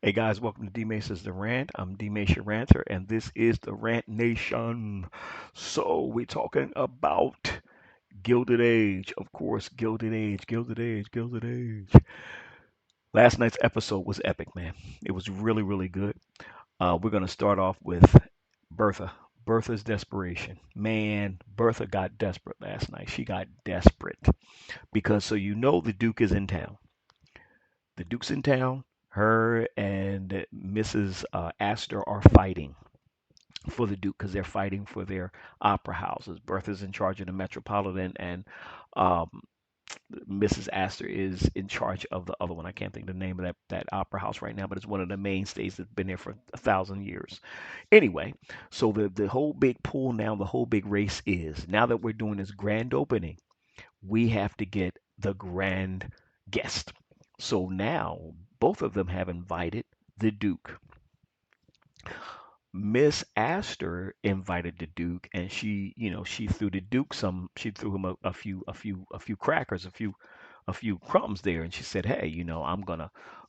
Hey guys, welcome to D Mace's The Rant. I'm D Mace your ranter, and this is the Rant Nation. So we're talking about Gilded Age, of course, Gilded Age, Gilded Age, Gilded Age. Last night's episode was epic, man. It was really, really good. We're gonna start off with Bertha. Bertha's desperation. Man, Bertha got desperate last night. She got desperate because the Duke is in town. The Duke's in town. Her and Mrs. Astor are fighting for the Duke because they're fighting for their opera houses. Bertha's in charge of the Metropolitan, and um, Mrs. Astor is in charge of the other one. I can't think of the name of that opera house right now, but it's one of the mainstays that's been there for 1,000 years. Anyway, so the whole big pool now, the whole big race is now that we're doing this grand opening, we have to get the grand guest. So now both of them have invited the Duke. Miss Astor invited the Duke, and she threw the Duke she threw him a few crackers, a few crumbs there, and she said, "Hey,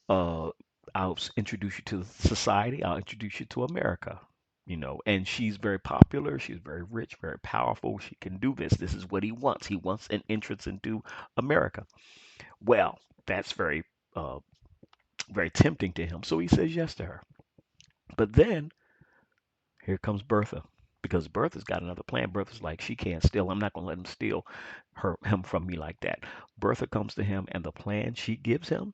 uh, I'll introduce you to society. I'll introduce you to America." And she's very popular. She's very rich, very powerful. She can do this. This is what he wants. He wants an entrance into America. Well, that's uh, very tempting to him. So he says yes to her. But then here comes Bertha, because Bertha's got another plan. Bertha's like, she can't steal. I'm not gonna let him steal him from me like that. Bertha comes to him, and the plan she gives him,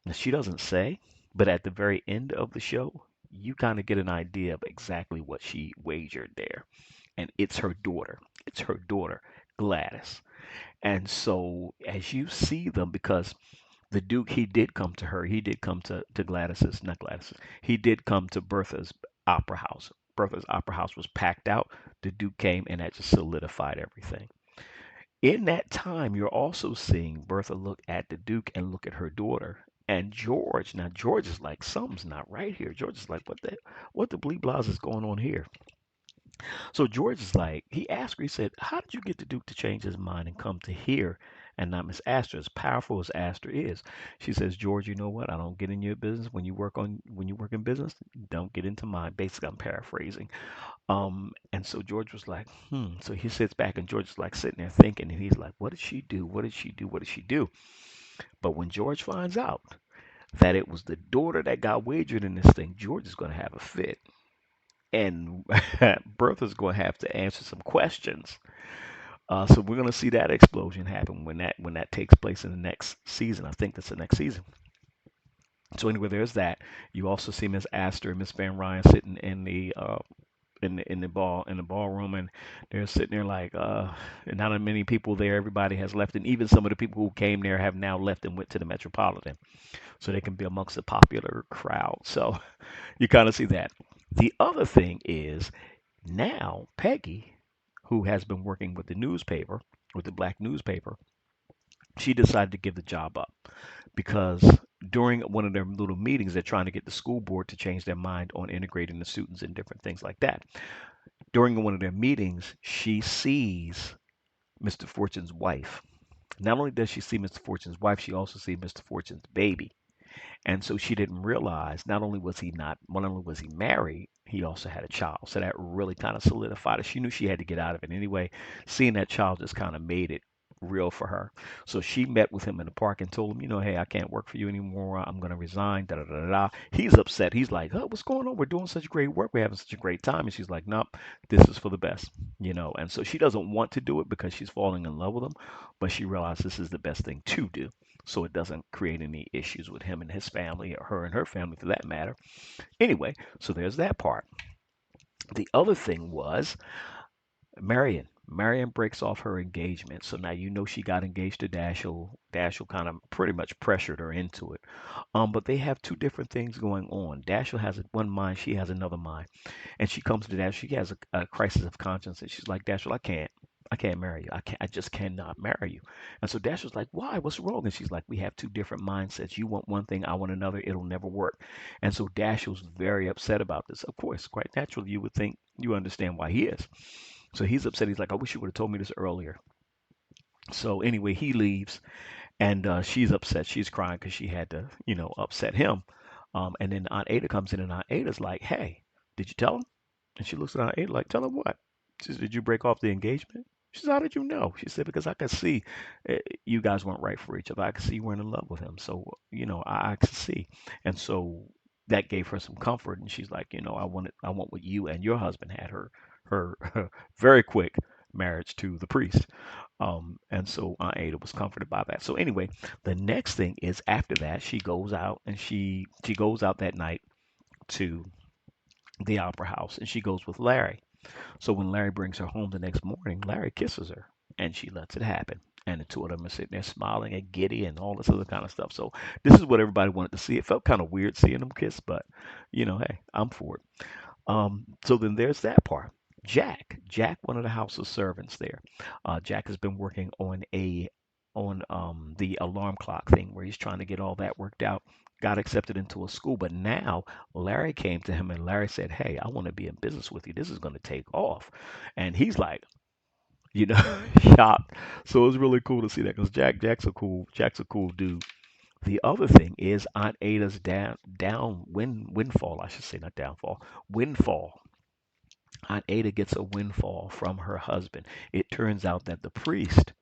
now, she doesn't say, but at the very end of the show, you kind of get an idea of exactly what she wagered there. And it's her daughter. It's her daughter, Gladys. And so as you see them, because the Duke, he did come to her. He did come to Gladys's, not Gladys's. He did come to Bertha's opera house. Bertha's opera house was packed out. The Duke came, and that just solidified everything. In that time, you're also seeing Bertha look at the Duke and look at her daughter. And George, now George is like, something's not right here. George is like, what the bleep blahs is going on here? So George is like, he asked her, he said, how did you get the Duke to change his mind and come to here and not Miss Astor, as powerful as Astor is? She says, George, you know what? I don't get in your business when you work in business, don't get into mine. Basically, I'm paraphrasing. And so George was like, hmm. So he sits back and George is like sitting there thinking, and he's like, what did she do? What did she do? What did she do? But when George finds out that it was the daughter that got wagered in this thing, George is gonna have a fit. And Bertha's going to have to answer some questions. So we're going to see that explosion happen when that takes place in the next season. I think that's the next season. So anyway, there's that. You also see Miss Astor and Miss Van Ryan sitting in the ballroom, and they're sitting there like not that many people there. Everybody has left, and even some of the people who came there have now left and went to the Metropolitan, so they can be amongst the popular crowd. So you kind of see that. The other thing is now Peggy, who has been working with the newspaper, with the black newspaper, she decided to give the job up because during one of their little meetings, they're trying to get the school board to change their mind on integrating the students and different things like that. During one of their meetings, she sees Mr. Fortune's wife. Not only does she see Mr. Fortune's wife, she also sees Mr. Fortune's baby. And so she didn't realize not only was he married, he also had a child. So that really kind of solidified it. She knew she had to get out of it anyway. Seeing that child just kind of made it real for her. So she met with him in the park and told him, hey, I can't work for you anymore. I'm going to resign. Da da da da. He's upset. He's like, what's going on? We're doing such great work. We're having such a great time. And she's like, nope, this is for the best. And so she doesn't want to do it because she's falling in love with him, but she realized this is the best thing to do so it doesn't create any issues with him and his family or her and her family for that matter. Anyway, so there's that part. The other thing was Marion. Marion breaks off her engagement. So now she got engaged to Dashiell. Dashiell kind of pretty much pressured her into it. But they have two different things going on. Dashiell has one mind, she has another mind. And she comes to Dashiell. She has a crisis of conscience, and she's like, Dashiell, I can't marry you. I just cannot marry you. And so Dash was like, why? What's wrong? And she's like, we have two different mindsets. You want one thing, I want another. It'll never work. And so Dash was very upset about this. Of course, quite naturally, you would think you understand why he is. So he's upset. He's like, I wish you would have told me this earlier. So anyway, he leaves, and she's upset. She's crying because she had to, upset him. And then Aunt Ada comes in, and Aunt Ada's like, "Hey, did you tell him?" And she looks at Aunt Ada like, "Tell him what?" She says, "Did you break off the engagement?" She said, "How did you know?" She said, "Because I could see you guys weren't right for each other. I could see you weren't in love with him. So, I could see." And so that gave her some comfort. And she's like, I want what you and your husband had, her very quick marriage to the priest. And so Aunt Ada was comforted by that. So anyway, the next thing is after that, she goes out and she goes out that night to the opera house, and she goes with Larry. So when Larry brings her home the next morning, Larry kisses her, and she lets it happen. And the two of them are sitting there smiling and giddy and all this other kind of stuff. So this is what everybody wanted to see. It felt kind of weird seeing them kiss, but hey, I'm for it. So then there's that part. Jack, one of the house's servants there. Jack has been working on the alarm clock thing where he's trying to get all that worked out. Got accepted into a school, but now Larry came to him and Larry said, "Hey, I want to be in business with you. This is going to take off." And he's like, shocked. So it was really cool to see that because Jack's a cool dude. The other thing is Aunt Ada's windfall, I should say, not downfall, windfall. Aunt Ada gets a windfall from her husband. It turns out that the priest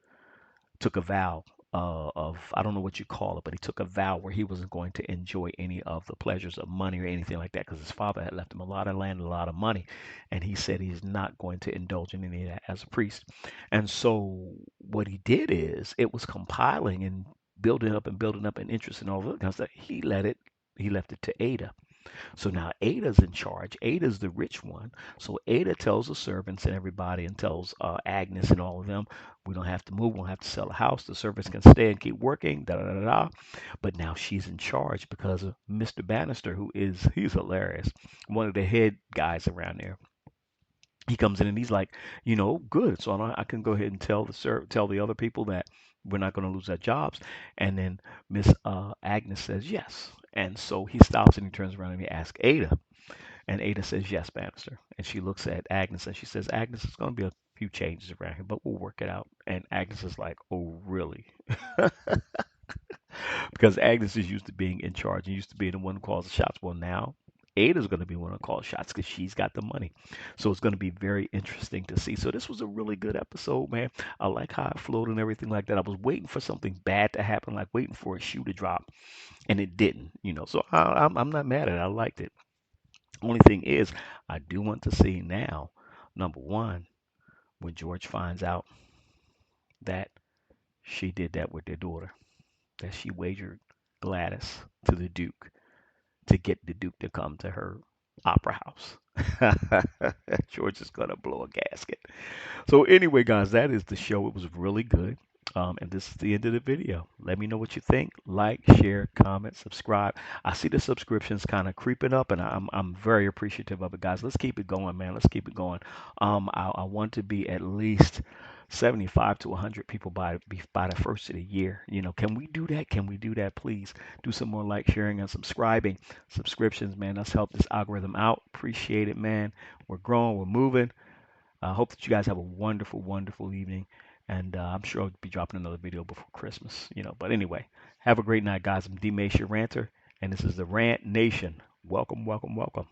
took a vow of, I don't know what you call it, but he took a vow where he wasn't going to enjoy any of the pleasures of money or anything like that because his father had left him a lot of land, a lot of money, and he said he's not going to indulge in any of that as a priest. And so what he did is it was compiling and building up an interest in all of that kind of stuff. He left it to Ada. So now Ada's in charge. Ada's the rich one. So Ada tells the servants and everybody and tells Agnes and all of them, we don't have to move. We don't have to sell the house. The servants can stay and keep working. Da da da da. But now she's in charge because of Mr. Bannister, he's hilarious. One of the head guys around there. He comes in and he's like, good. So I can go ahead and tell the other people that we're not going to lose our jobs. And then Miss Agnes says yes. And so he stops and he turns around and he asks Ada. And Ada says, "Yes, Bannister." And she looks at Agnes and she says, "Agnes, it's going to be a few changes around here, but we'll work it out." And Agnes is like, "Oh, really?" Because Agnes is used to being in charge and used to being the one who calls the shots. Well, now Ada's going to be one who calls shots because she's got the money. So it's going to be very interesting to see. So this was a really good episode, man. I like how it flowed and everything like that. I was waiting for something bad to happen, like waiting for a shoe to drop, and it didn't. So I'm not mad at it. I liked it. Only thing is, I do want to see now, number one, when George finds out that she did that with their daughter, that she wagered Gladys to the Duke to get the Duke to come to her opera house. George is gonna blow a gasket. So anyway, guys, that is the show. It was really good. And this is the end of the video. Let me know what you think. Like, share, comment, subscribe. I see the subscriptions kind of creeping up, and I'm very appreciative of it, guys. Let's keep it going, man. Let's keep it going. I want to be at least 75 to 100 people by the first of the year. Can we do that? Can we do that? Please do some more like, sharing, and subscribing. Subscriptions, man. Let's help this algorithm out. Appreciate it, man. We're growing. We're moving. I hope that you guys have a wonderful, wonderful evening. And I'm sure I'll be dropping another video before Christmas. But anyway, have a great night, guys. I'm D. Mace, your ranter, and this is the Rant Nation. Welcome, welcome, welcome.